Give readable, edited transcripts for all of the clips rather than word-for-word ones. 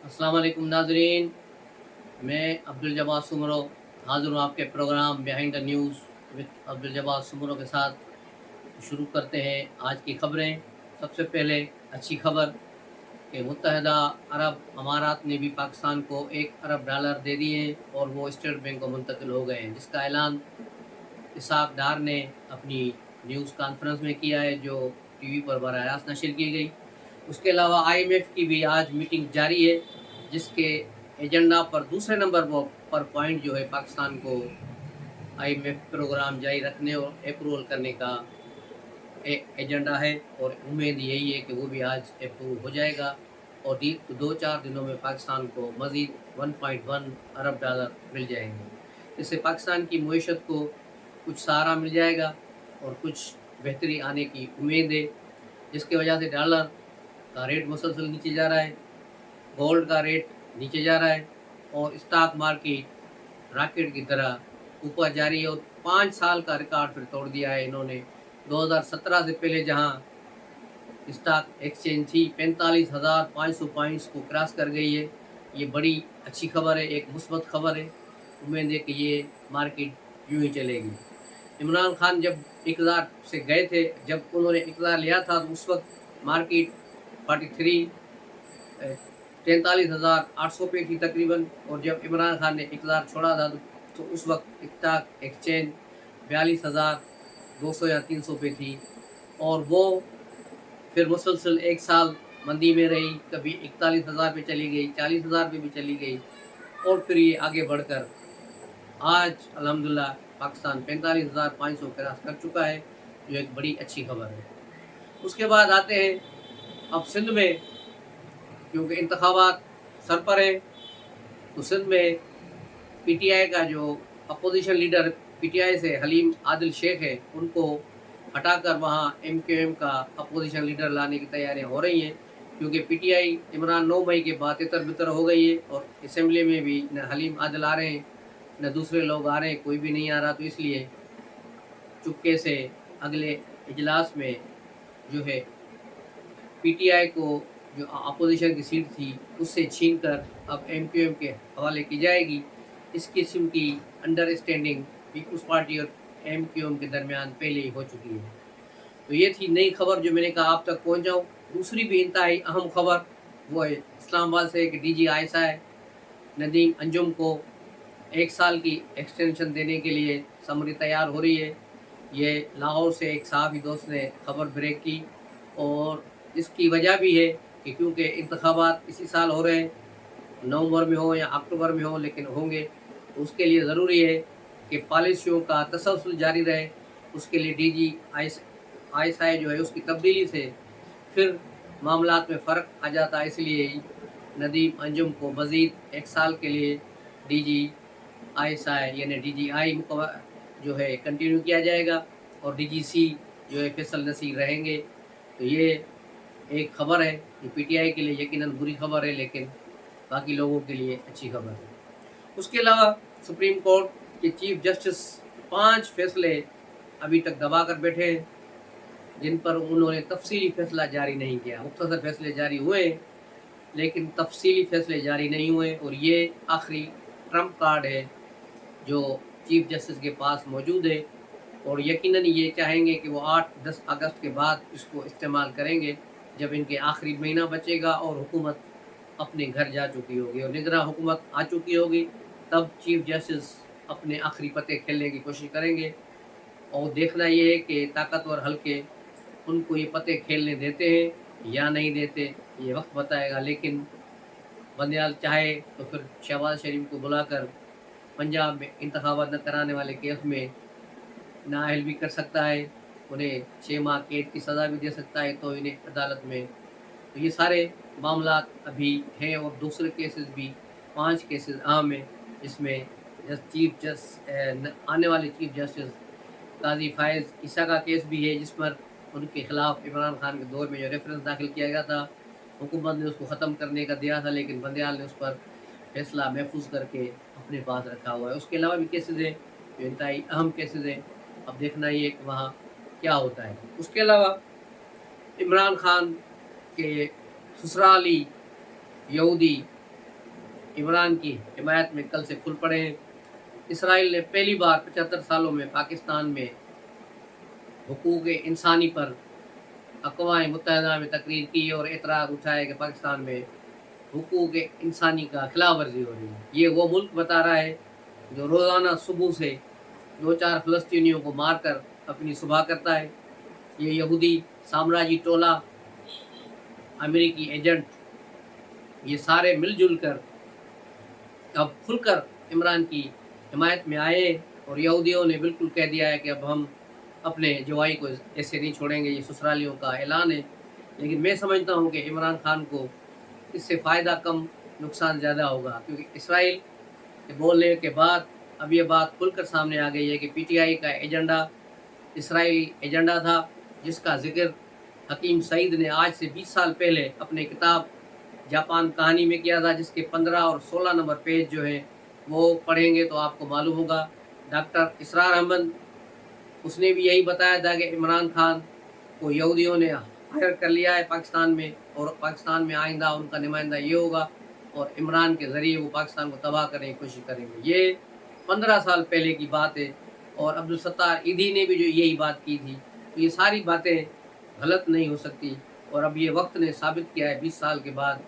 अस्सलाम वालेकुम नाजरीन। मैं अब्दुल जब्बार सुमरो हाज़िर हूँ आपके program behind the news with Abdul Jabbar Soomro के साथ। शुरू करते हैं आज की खबरें। सबसे पहले अच्छी खबर कि मुत्तहदा अरब अमारात ने भी पाकिस्तान को $1 अरब दे दिए हैं और वो स्टेट बैंक को मुंतकिल हो गए हैं, जिसका ऐलान इसाक डार ने अपनी न्यूज़ कॉन्फ्रेंस में किया है, जो टीवी पर बराह रास्त नशर की गई। उसके अलावा आईएमएफ की भी आज मीटिंग जारी है, जिसके एजेंडा पर दूसरे नंबर पर पॉइंट जो है पाकिस्तान को आईएमएफ प्रोग्राम जारी रखने और अप्रूवल करने का एजेंडा है, और उम्मीद यही है कि वो भी आज अप्रूव हो जाएगा और 2-4 दिनों में पाकिस्तान को मज़ीद $1.1 अरब मिल जाएंगे। इससे पाकिस्तान की मईशत को कुछ सहारा मिल जाएगा और कुछ बेहतरी आने की उम्मीद है, जिसकी वजह से डॉलर का रेट मुसलसल नीचे जा रहा है, गोल्ड का रेट नीचे जा रहा है और स्टॉक मार्केट रॉकेट की तरह ऊपर जा रही है। और 5 साल का रिकॉर्ड फिर तोड़ दिया है इन्होंने। 2017 से पहले जहां स्टॉक एक्सचेंज थी 45,500 पॉइंट्स को क्रॉस कर गई है। ये बड़ी अच्छी खबर है, एक मुस्बत खबर है। उम्मीद है कि ये मार्केट यूं ही चलेगी। इमरान खान जब इक़्तिदार से गए थे, जब उन्होंने इक़्तिदार लिया था, तो उस वक्त मार्केट 43,800 पे थी तकरीबन, और जब इमरान खान ने इक़्तिदार छोड़ा था तो उस वक्त स्टॉक एक्सचेंज 42,200 या 300 पे थी, और वो फिर मुसलसल एक साल मंदी में रही। कभी 41,000 पे चली गई, 40,000 पे भी चली गई, और फिर ये आगे बढ़कर आज अल्हम्दुलिल्लाह पाकिस्तान 45,500 क्रॉस कर चुका है, जो एक बड़ी अच्छी खबर है। उसके बाद आते हैं अब सिंध में, क्योंकि इंतखाबात सर पर है, तो सिंध में पीटीआई का जो अपोजिशन लीडर पीटीआई से हलीम आदिल शेख है, उनको हटाकर वहाँ एमक्यूएम का अपोजिशन लीडर लाने की तैयारियां हो रही हैं, क्योंकि पीटीआई इमरान 9 मई के बाद तितर बितर हो गई है और असेंबली में भी न हलीम आदिल आ रहे हैं न दूसरे लोग आ रहे हैं, कोई भी नहीं आ रहा। तो इसलिए चुपके से अगले इजलास में जो है पीटीआई को जो अपोजिशन की सीट थी उससे छीनकर अब एमक्यूएम के हवाले की जाएगी। इस किस्म की अंडरस्टैंडिंग पीपल्स पार्टी और एमक्यूएम के दरमियान पहले ही हो चुकी है। तो ये थी नई खबर जो मैंने कहा आप तक पहुंचाऊं। दूसरी भी इंतहाई अहम खबर वो है इस्लामाबाद से कि डीजी आयशा नदीम अंजुम को 1 साल की एक्सटेंशन देने के लिए समरी तैयार हो रही है। ये लाहौर से एक सहाफ़ी दोस्त ने खबर ब्रेक की, और इसकी वजह भी है कि क्योंकि इंतखाबात इसी साल हो रहे हैं, नवंबर में हो या अक्टूबर में हो, लेकिन होंगे, तो उसके लिए ज़रूरी है कि पॉलिसियों का तसलसल जारी रहे। उसके लिए डीजी आईएसआई जो है उसकी तब्दीली से फिर मामलात में फ़र्क आ जाता है। इसलिए नदीम अंजुम को मज़ीद 1 साल के लिए डीजी आईएसआई यानी डीजीआई जो है कंटिन्यू किया जाएगा, और डीजीसी जो है फैसल नसीर रहेंगे। तो ये एक खबर है, ये पीटीआई के लिए यकीनन बुरी खबर है, लेकिन बाकी लोगों के लिए अच्छी खबर है। उसके अलावा सुप्रीम कोर्ट के चीफ जस्टिस 5 फैसले अभी तक दबा कर बैठे हैं, जिन पर उन्होंने तफसीली फैसला जारी नहीं किया। मुख्तसर फैसले जारी हुए, लेकिन तफसीली फैसले जारी नहीं हुए, और ये आखिरी ट्रम्प कार्ड है जो चीफ जस्टिस के पास मौजूद है, और यकीनन ये चाहेंगे कि वो 8-10 अगस्त के बाद इसको इस्तेमाल करेंगे, जब इनके आखिरी महीना बचेगा और हुकूमत अपने घर जा चुकी होगी और निगरां हुकूमत आ चुकी होगी। तब चीफ जस्टिस अपने आखिरी पत्ते खेलने की कोशिश करेंगे, और देखना ये है कि ताकतवर हल्के उनको ये पत्ते खेलने देते हैं या नहीं देते, ये वक्त बताएगा। लेकिन बंदयाल चाहे तो फिर शहबाज शरीफ को बुलाकर पंजाब में इंतखाबात न कराने वाले केस में नाअहल भी कर सकता है, उन्हें 6 माह कैद की सज़ा भी दे सकता है तो इन्हें अदालत में। तो ये सारे मामलात अभी हैं, और दूसरे केसेस भी 5 केसेस अहम हैं, जिसमें आने वाले चीफ जस्टिस काजी फायज़ ईसा का केस भी है, जिस पर उनके खिलाफ इमरान खान के दौर में जो रेफरेंस दाखिल किया गया था, हुकूमत ने उसको ख़त्म करने का दिया था, लेकिन बंदयाल ने उस पर फैसला महफूज करके अपने पास रखा हुआ है। उसके अलावा भी केसेस हैं जो इंतहाई अहम केसेस हैं, अब देखना ये कि वहाँ क्या होता है। उसके अलावा इमरान खान के ससुराली यहूदी इमरान की हिमायत में कल से खुल पड़े हैं। इसराइल ने पहली बार 75 सालों में पाकिस्तान में हुकूक इंसानी पर अक़वाम मुत्तहिदा में तकरीर की और एतराज़ उठाया कि पाकिस्तान में हुकूक इंसानी का खिलाफ वर्जी हो रही है। ये वो मुल्क बता रहा है जो रोज़ाना सुबह से 2-4 फ़लस्तीनियों को मारकर अपनी सुबह करता है। ये यहूदी साम्राज्यी टोला, अमेरिकी एजेंट, ये सारे मिलजुल कर अब खुलकर इमरान की हिमायत में आए और यहूदियों ने बिल्कुल कह दिया है कि अब हम अपने जवाई को ऐसे नहीं छोड़ेंगे। ये ससुरालियों का ऐलान है। लेकिन मैं समझता हूँ कि इमरान खान को इससे फ़ायदा कम, नुकसान ज़्यादा होगा, क्योंकि इसराइल के बोलने के बाद अब ये बात खुलकर सामने आ गई है कि पीटीआई का एजेंडा इसराइली एजेंडा था, जिसका जिक्र हकीम सईद ने आज से 20 साल पहले अपने किताब जापान कहानी में किया था, जिसके 15 और 16 नंबर पेज जो हैं वो पढ़ेंगे तो आपको मालूम होगा। डॉक्टर इसरार अहमद, उसने भी यही बताया था कि इमरान खान को यहूदियों ने हायर कर लिया है पाकिस्तान में, और पाकिस्तान में आइंदा उनका नुमाइंदा ये होगा और इमरान के ज़रिए वो पाकिस्तान को तबाह करने की कोशिश करेंगे। ये 15 साल पहले की बात है और अब्दुल सत्तार ईदी ने भी जो यही बात की थी। तो ये सारी बातें गलत नहीं हो सकती और अब ये वक्त ने साबित किया है 20 साल के बाद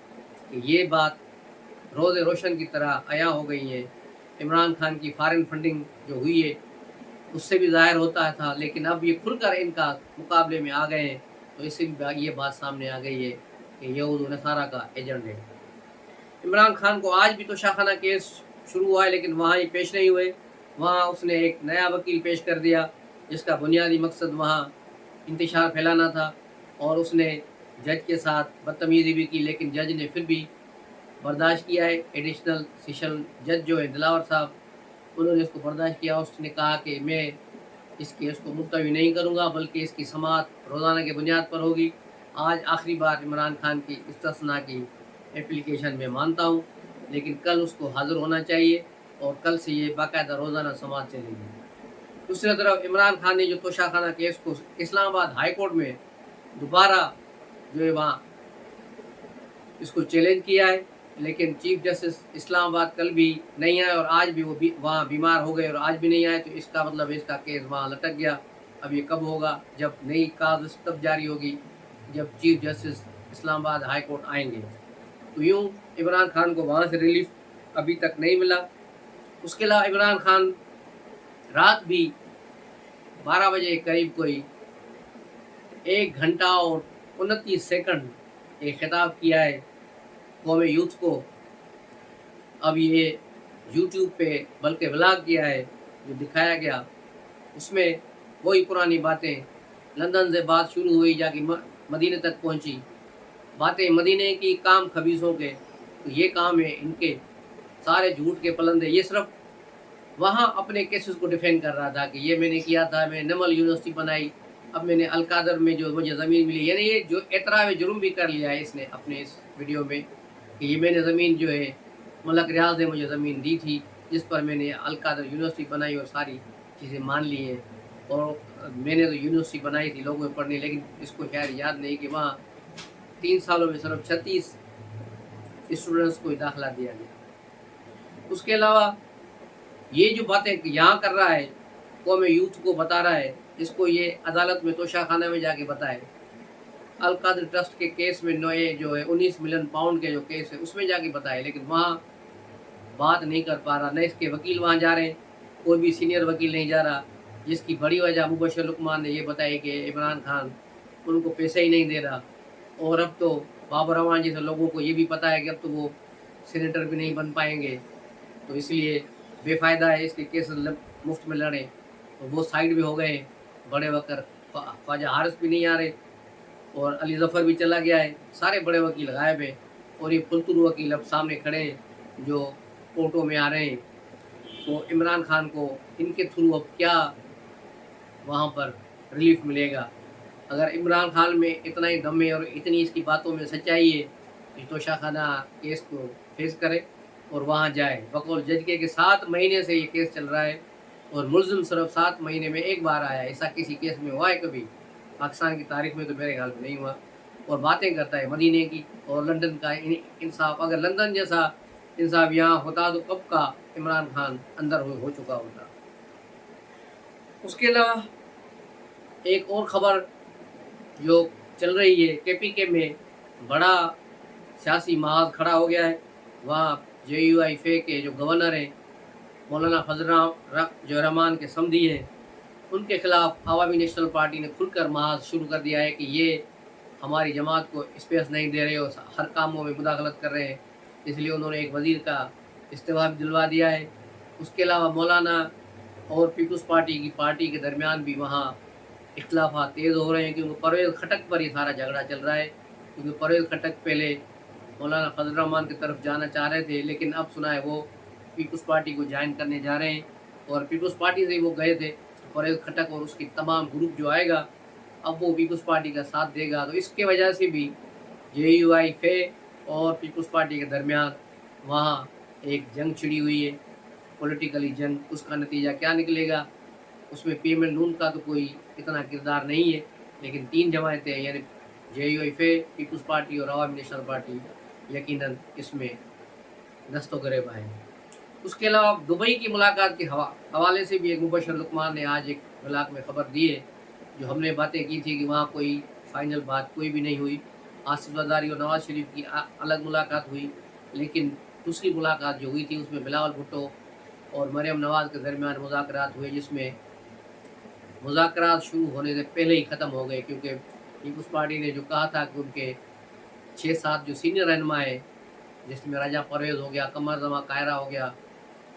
कि ये बात रोज़ रोशन की तरह आया हो गई है। इमरान खान की फॉरेन फंडिंग जो हुई है उससे भी ज़ाहिर होता था, लेकिन अब ये खुलकर इनका मुकाबले में आ गए हैं, तो इससे भी ये बात सामने आ गई है कि यहूद व नसारा का एजेंट है। इमरान खान को आज भी तो शाखाना केस शुरू हुआ है, लेकिन वहाँ ये पेश नहीं हुए। वहाँ उसने एक नया वकील पेश कर दिया, जिसका बुनियादी मकसद वहाँ इंतशार फैलाना था, और उसने जज के साथ बदतमीज़ी भी की, लेकिन जज ने फिर भी बर्दाश्त किया है। एडिशनल सेशन जज जो है दिलावर साहब, उन्होंने इसको बर्दाश्त किया। उसने कहा कि मैं इस केस को मुलतवी नहीं करूँगा, बल्कि इसकी समाअत रोज़ाना की बुनियाद पर होगी। आज आखिरी बार इमरान खान की इस्तिस्ना की एप्लीकेशन में मानता हूँ, लेकिन कल उसको हाज़िर होना चाहिए और कल से ये बाकायदा रोज़ाना समाअत चलेगी। दूसरी तरफ इमरान खान ने जो तोशाखाना केस को इस्लामाबाद हाई कोर्ट में दोबारा जो है वहाँ इसको चैलेंज किया है, लेकिन चीफ जस्टिस इस्लामाबाद कल भी नहीं आए और आज भी वो वहाँ बीमार हो गए और आज भी नहीं आए, तो इसका मतलब इसका केस वहाँ लटक गया। अब ये कब होगा? जब नई कागज़ तब जारी होगी, जब chief justice Islamabad high court आएंगे। तो यूँ इमरान खान को वहाँ से रिलीफ अभी तक नहीं मिला। उसके अलावा इमरान खान रात भी 12 बजे करीब कोई 1 घंटा और 29 सेकंड एक खिताब किया है कौमी यूथ को। अब ये यूट्यूब पे बल्कि व्लॉग किया है, जो दिखाया गया उसमें वही पुरानी बातें। लंदन से बात शुरू हुई, जाके मदीने तक पहुंची, बातें मदीने की, काम खबीसों के। तो ये काम है इनके, सारे झूठ के पलंदे। ये सिर्फ वहाँ अपने केसेस को डिफेंड कर रहा था कि ये मैंने किया था, मैं नमल यूनिवर्सिटी बनाई, अब मैंने अलकादर में जो मुझे ज़मीन मिली, यानी ये जो एतराफ़ जुर्म भी कर लिया है इसने अपने इस वीडियो में कि ये मैंने ज़मीन जो है मलक रियाज ने मुझे ज़मीन दी थी, जिस पर मैंने अलकादर यूनिवर्सिटी बनाई और सारी चीज़ें मान ली हैं। और मैंने तो यूनिवर्सिटी बनाई थी लोगों में पढ़ने, लेकिन इसको शायद याद नहीं कि वहाँ 3 सालों में सिर्फ 36 स्टूडेंट्स को दाखिला दिया गया। उसके अलावा ये जो बातें यहाँ कर रहा है, कौम यूथ को बता रहा है, इसको ये अदालत में तोशाखाना में जाके बताए। अलकादर ट्रस्ट के केस में नए जो है 19 मिलियन पाउंड के जो केस है उसमें जाके बताए, लेकिन वहाँ बात नहीं कर पा रहा। न इसके वकील वहाँ जा रहे हैं, कोई भी सीनियर वकील नहीं जा रहा, जिसकी बड़ी वजह मुबशर लुकमान ने ये बताई कि इमरान खान उनको पैसे ही नहीं दे रहा। और अब तो बाबर रवान जैसे लोगों को ये भी पता है कि अब तो वो सीनेटर भी नहीं बन पाएंगे, तो इसलिए बेफ़ायदा है इसके केस मुफ्त में लड़े। तो वो साइड भी हो गए, बड़े वकर ख्वाजा हारिस भी नहीं आ रहे और अली ज़फ़र भी चला गया है, सारे बड़े वकील गायब हैं और ये फुलतुर वकील अब सामने खड़े हैं जो कोर्टों में आ रहे हैं। तो इमरान खान को इनके थ्रू अब क्या वहाँ पर रिलीफ मिलेगा? अगर इमरान खान में इतना ही दम है और इतनी इसकी बातों में सच्चाई है, तो तोशाखाना केस को फेस करे और वहाँ जाए। बकौल जज के 7 महीने से ये केस चल रहा है और मुलज़िम सिर्फ 7 महीने में एक बार आया है। ऐसा किसी केस में हुआ है कभी? पाकिस्तान की तारीख में तो मेरे ख्याल में नहीं हुआ। और बातें करता है मदीने की और लंदन का इंसाफ। अगर लंदन जैसा इंसाफ यहाँ होता तो कब का इमरान खान अंदर हो चुका होता। उसके अलावा एक और खबर जो चल रही है, KPK में बड़ा सियासी महाज खड़ा हो गया है। वहाँ JUIFA के जो गवर्नर हैं मौलाना फजल जो रहमान के समधी हैं, उनके खिलाफ अवामी नेशनल पार्टी ने खुलकर महाज शुरू कर दिया है कि ये हमारी जमात को स्पेस नहीं दे रहे और हर कामों में मुदाखलत कर रहे हैं। इसलिए उन्होंने एक वज़ीर का इस्तीफ़ा भी दिलवा दिया है। उसके अलावा मौलाना और पीपल्स पार्टी के दरमियान भी वहाँ इख्तिलाफात तेज़ हो रहे हैं, क्योंकि परवेज़ खटक पर ही सारा झगड़ा चल रहा है। क्योंकि परवेज़ खटक पहले मौलाना फजल रहमान की तरफ जाना चाह रहे थे, लेकिन अब सुना है वो पीपल्स पार्टी को ज्वाइन करने जा रहे हैं, और पीपल्स पार्टी से ही वो गए थे। परवेज़ खटक और उसकी तमाम ग्रुप जो आएगा अब वो पीपल्स पार्टी का साथ देगा। तो इसके वजह से भी JUIFA और पीपल्स पार्टी के दरमियान वहाँ एक जंग छिड़ी हुई है, पॉलिटिकली जंग। उसका नतीजा क्या निकलेगा, उसमें PML नून का तो कोई इतना किरदार नहीं है, लेकिन 3 जमायतें यानी JUIFA, पीपल्स पार्टी और अवामी नेशनल पार्टी यकीनन इसमें दस्तगिरब हैं। उसके अलावा दुबई की मुलाकात के हवाले से भी एक मुबशर लुकमान ने आज एक ब्लॉग में खबर दी है। जो हमने बातें की थी कि वहाँ कोई फाइनल बात कोई भी नहीं हुई। आसिफ ज़रदारी और नवाज शरीफ की अलग मुलाकात हुई, लेकिन दूसरी मुलाकात जो हुई थी उसमें बिलावल भुट्टो और मरियम नवाज़ के दरमियान मुज़ाकरात हुए, जिसमें मुज़ाकरात शुरू होने से पहले ही ख़त्म हो गए, क्योंकि पीपल्स पार्टी ने जो कहा था कि उनके 6-7 जो सीनियर रहनुमा है, जिसमें राजा परवेज़ हो गया, कमर जमा कायरा हो गया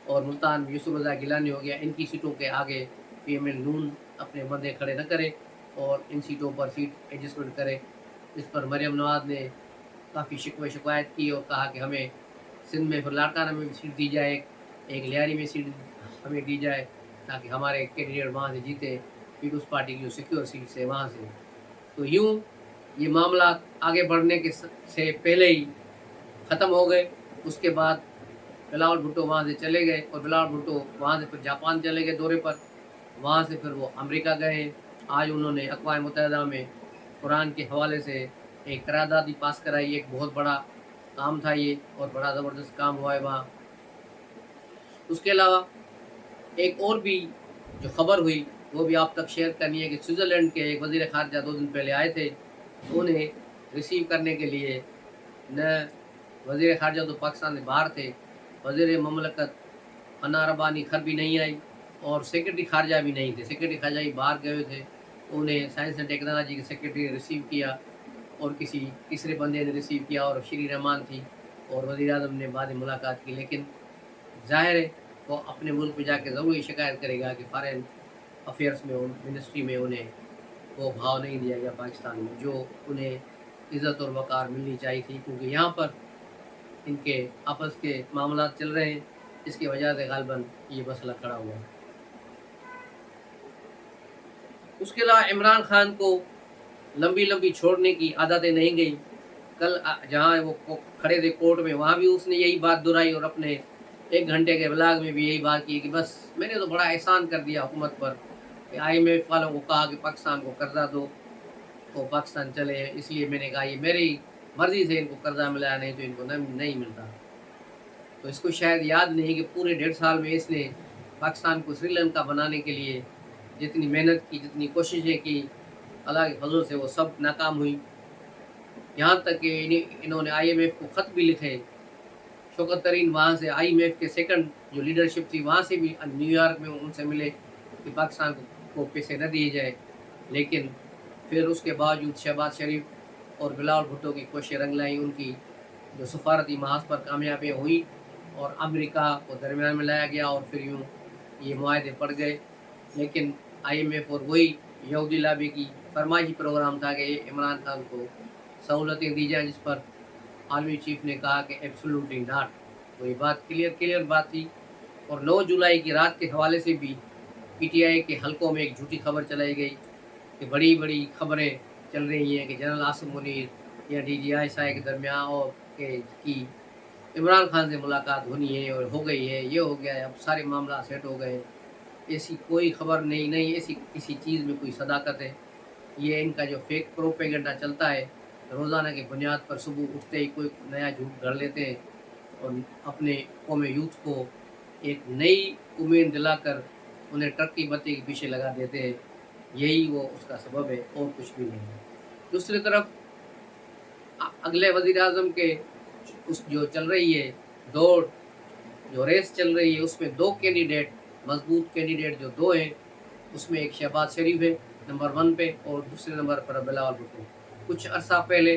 और मुल्तान में यूसुफ रज़ा गिलानी हो गया, इनकी सीटों के आगे PML नून अपने बंदे खड़े न करे और इन सीटों पर सीट एडजस्टमेंट करे। इस पर मरियम नवाज़ ने काफ़ी शिकायत की और कहा कि हमें सिंध में फिर लाड़काना में भी सीट दी जाए, एक लियारी में सीट हमें दी जाए, ताकि हमारे कैंडिडेट वहाँ से जीते, पीपल्स पार्टी की जो सिक्योर सीट है वहाँ से। तो यूँ ये मामला आगे बढ़ने के से पहले ही ख़त्म हो गए। उसके बाद बिलावल भुट्टो वहाँ से चले गए और बिलावल भुट्टो वहाँ से फिर जापान चले गए दौरे पर। वहाँ से फिर वो अमेरिका गए। आज उन्होंने अक़वाम मुत्तहिदा में कुरान के हवाले से एक करारदाद पास कराई। एक बहुत बड़ा काम था ये और बड़ा ज़बरदस्त काम हुआ है वहाँ। उसके अलावा एक और भी जो खबर हुई वो भी आप तक शेयर करनी है कि स्विट्ज़रलैंड के एक वज़ीर ख़ारजा 2 दिन पहले आए थे। उन्हें रिसीव करने के लिए न वज़ीर ख़ारजा तो पाकिस्तान से बाहर थे, वज़ीर ममलकत अना रबानी खर भी नहीं आई और सेक्रेटरी ख़ारजा भी नहीं थे। सेक्रेटरी ख़ारजा ही बाहर गए हुए थे। उन्हें साइंस एंड टेक्नोलॉजी के सेक्रेटरी ने रिसीव किया और किसी तीसरे बंदे ने रिसीव किया और श्री रहमान थी और वज़ीर-ए-आज़म ने बाद में मुलाकात की। लेकिन ज़ाहिर है वो अपने मुल्क में जाके ज़रूर ये शिकायत करेगा कि फॉरेन अफेयर्स में मिनिस्ट्री में उन्हें वो भाव नहीं दिया गया पाकिस्तान में, जो उन्हें इज़्ज़त और वक़ार मिलनी चाहिए थी, क्योंकि यहाँ पर इनके आपस के मामला चल रहे हैं, इसकी वजह से ग़ालिबन ये मसला खड़ा हुआ है। उसके अलावा इमरान खान को लंबी छोड़ने की आदतें नहीं गई। कल जहाँ वो खड़े थे कोर्ट में, वहाँ भी उसने यही बात दोहराई और अपने 1 घंटे के ब्लॉग में भी यही बात की कि बस मैंने तो बड़ा एहसान कर दिया हुकूमत पर कि IMF वालों को कहा कि पाकिस्तान को कर्जा दो तो पाकिस्तान चले, इसलिए मैंने कहा ये मेरी मर्ज़ी से इनको कर्जा मिला, नहीं तो इनको नहीं मिलता। तो इसको शायद याद नहीं कि पूरे 1.5 साल में इसने पाकिस्तान को श्रीलंका बनाने के लिए जितनी मेहनत की, जितनी कोशिशें की, अल्लाह के फजल से वो सब नाकाम हुई। यहाँ तक कि इन्होंने IMF को ख़त भी लिखे। शौकत तरीन वहाँ से IMF के सेकंड जो लीडरशिप थी वहाँ से भी न्यूयॉर्क में उनसे मिले कि पाकिस्तान को पैसे न दिए जाए, लेकिन फिर उसके बावजूद शहबाज शरीफ और बिलावल भुट्टो की कोशिशें रंग लाई। उनकी जो सफारती महाज पर कामयाबियाँ हुई और अमेरिका को दरमियान में लाया गया और फिर यूँ ये मुआहदे पड़ गए। लेकिन IMF और वही यहूदी लाबी की फरमाइशी प्रोग्राम था कि इमरान खान को सहूलतें दी जाएँ, जिस पर आर्मी चीफ ने कहा कि एब्सोल्युटली नॉट। तो ये बात क्लियर बात थी। और 9 जुलाई की रात के हवाले से भी PTI के हलकों में एक झूठी खबर चलाई गई कि बड़ी खबरें चल रही हैं कि जनरल आसिम मुनीर या DGI के दरमियान और की इमरान खान से मुलाकात होनी है और हो गई है, ये हो गया है, अब सारे मामला सेट हो गए। ऐसी कोई खबर नहीं ऐसी किसी चीज़ में कोई सदाकत है। ये इनका जो फेक प्रोपेगेंडा चलता है रोज़ाना की बुनियाद पर, सुबह उठते ही कोई नया झूठ गढ़ लेते हैं और अपने कौम यूथ को एक नई उम्मीद दिलाकर उन्हें ट्रक बत्ती के पीछे लगा देते हैं, यही वो उसका सबब है और कुछ भी नहीं है। दूसरी तरफ अगले वज़ीर-ए-आज़म के उस जो चल रही है दौड़, जो रेस चल रही है, उसमें 2 कैंडिडेट, मज़बूत कैंडिडेट जो 2 हैं, उसमें एक शहबाज शरीफ है नंबर 1 पे और दूसरे नंबर पर बिलावल भुट्टो। कुछ अरसा पहले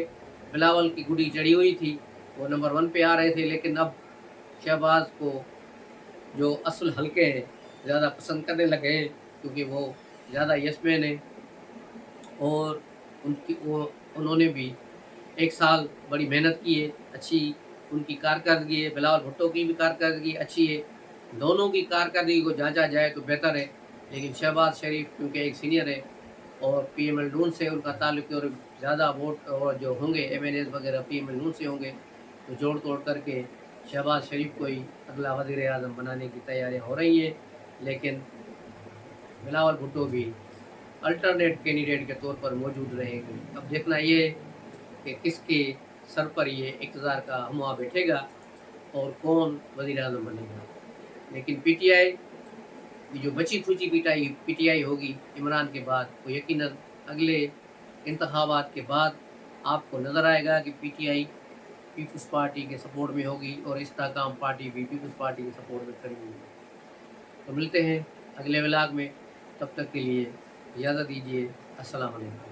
बिलावल की गुडी चढ़ी हुई थी, वो नंबर 1 पे आ रहे थे, लेकिन अब शहबाज को जो असल हलके हैं ज़्यादा पसंद करने लगे हैं, क्योंकि वो ज़्यादा यस-मैन हैं और उन्होंने भी 1 साल बड़ी मेहनत की है, अच्छी उनकी कारकर्दगी है, बिलावल भुट्टो की भी कारकर्दगी अच्छी है। दोनों की कारकर्दगी को जाँचा जाए तो बेहतर है, लेकिन शहबाज शरीफ क्योंकि एक सीनियर है और पीएमएल नून से उनका ताल्लुक है और ज़्यादा वोट और जो होंगे एमएनएज़ वगैरह पीएमएल नून से होंगे, तो जोड़-तोड़ करके शहबाज शरीफ को ही अगला वज़ीर-ए-आज़म बनाने की तैयारियाँ हो रही हैं, लेकिन बिलावल भुट्टो भी अल्टरनेट कैंडिडेट के तौर पर मौजूद रहेंगे। अब देखना ये है कि किसके सर पर ये इक़्तिदार का हमुआ बैठेगा और कौन वज़ीर-ए-आज़म बनेगा। लेकिन पीटीआई की जो बची-खुची पीटीआई होगी इमरान के बाद, वो यकीनन अगले इंतख़ाबात के बाद आपको नज़र आएगा कि पीटीआई पीपल्स पार्टी के सपोर्ट में होगी और इस्तेहकाम पार्टी भी पीपल्स पार्टी के सपोर्ट में खड़ी होगी। तो मिलते हैं अगले व्लॉग में, तब तक के लिए इजाज़त दीजिए। अस्सलाम वालेकुम।